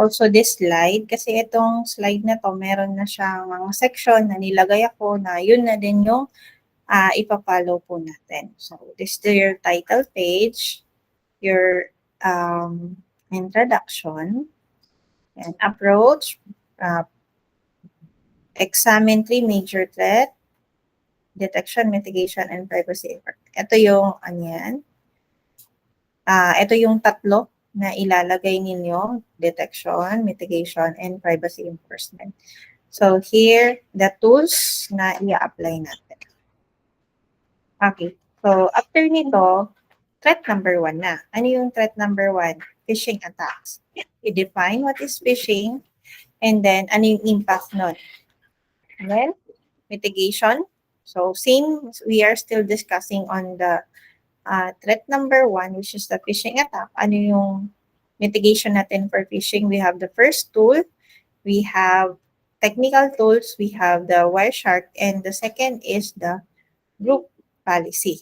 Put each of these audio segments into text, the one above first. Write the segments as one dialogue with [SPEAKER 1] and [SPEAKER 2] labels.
[SPEAKER 1] also this slide kasi itong slide na to meron na siyang mga section na nilagay ako na yun na din yung ipapollow po natin. So this is your title page, your introduction, and approach, examine 3 major threats, detection, mitigation, and privacy effort. Ito yung ito yung tatlo na ilalagay ninyo, detection, mitigation, and privacy enforcement. So here, the tools na i-apply natin. Okay, so after nito, threat number 1 na. Ano yung threat number 1? Phishing attacks. I-define what is phishing, and then ano yung impact nun. And then, mitigation. So same, we are still discussing on the threat number 1, which is the phishing attack. Ano yung mitigation natin for phishing? We have the first tool, we have technical tools, we have the Wireshark, and the second is the group policy.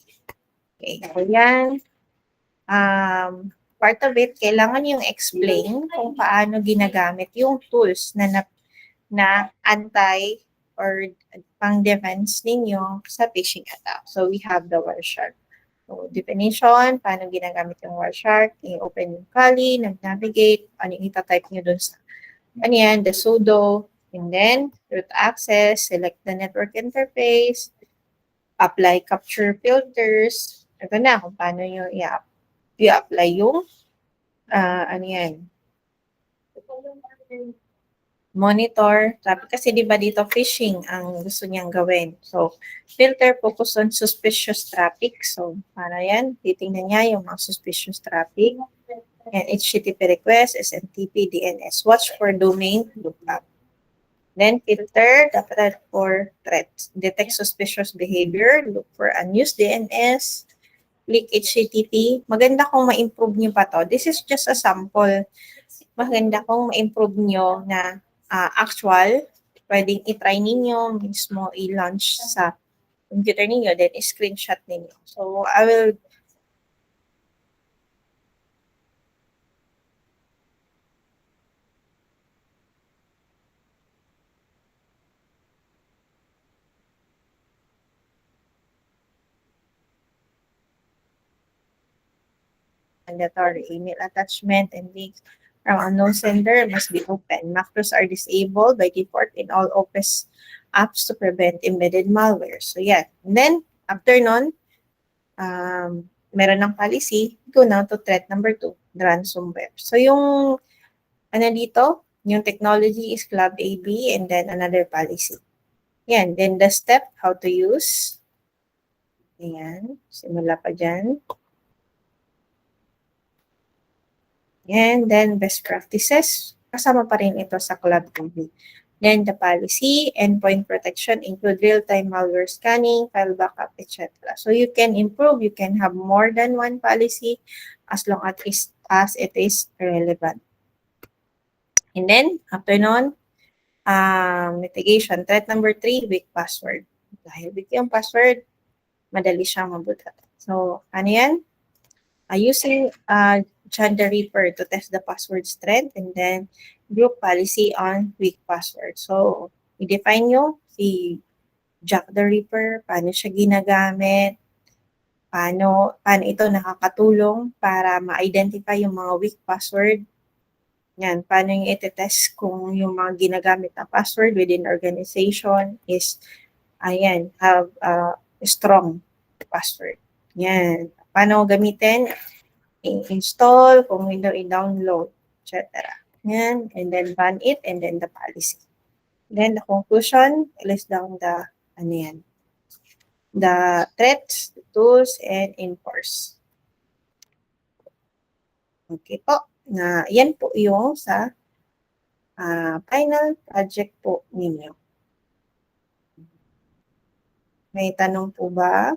[SPEAKER 1] Okay, so yan. Part of it, kailangan yung explain kung paano ginagamit yung tools na anti or pang-defense ninyo sa phishing attack. So we have the Wireshark. So definition, paano ginagamit yung Wireshark, i-open yung Kali, nag-navigate, ano yung itatype nyo dun sa, the sudo, and then root access, select the network interface, apply capture filters. Ito na kung paano nyo i-apply yung, monitor. Kasi di ba dito phishing ang gusto niyang gawin. So, filter focus on suspicious traffic. So, para yan, titingnan niya yung mga suspicious traffic. And HTTP request, SMTP, DNS. Watch for domain lookup. Then, filter, dapat for threats. Detect suspicious behavior. Look for unused DNS. Click HTTP. Maganda kung ma-improve niyo pa to. This is just a sample. Maganda kung ma-improve niyo na actual, pwedeng i-try ninyo, mismo i-launch sa computer ninyo, then i-screenshot ninyo. So, I will mandatory email attachment and links from unknown sender must be open. Macros are disabled by default in all Office apps to prevent embedded malware. So, yeah. And then, after nun, meron ng policy, go now to threat number 2, ransomware. So, yung, dito, yung technology is Club AB and then another policy. Yan. Then, the step, how to use. Ayan. Simula pa dyan. And then best practices, kasama pa rin ito sa Club AB. Then the policy, endpoint protection include real-time malware scanning, file backup, etc. So you can improve, you can have more than one policy as long as it is relevant. And then, after nun, mitigation. Threat number 3, weak password. Dahil weak yung password, madali siyang mabuta. So, ano yan? Using John the Ripper to test the password strength, and then group policy on weak password. So, i-define nyo si Jack the Ripper, paano siya ginagamit, paano ito nakakatulong para ma-identify yung mga weak password. Yan, paano yung iti-test kung yung mga ginagamit na password within organization is, have a strong password. Yan. Paano gamitin? I-install, kung window i-download, etc. Yan, and then ban it, and then the policy. Then the conclusion, list down the, the threats, the tools, and enforce. Okay po, yan po yung sa final project po ninyo. May tanong po ba?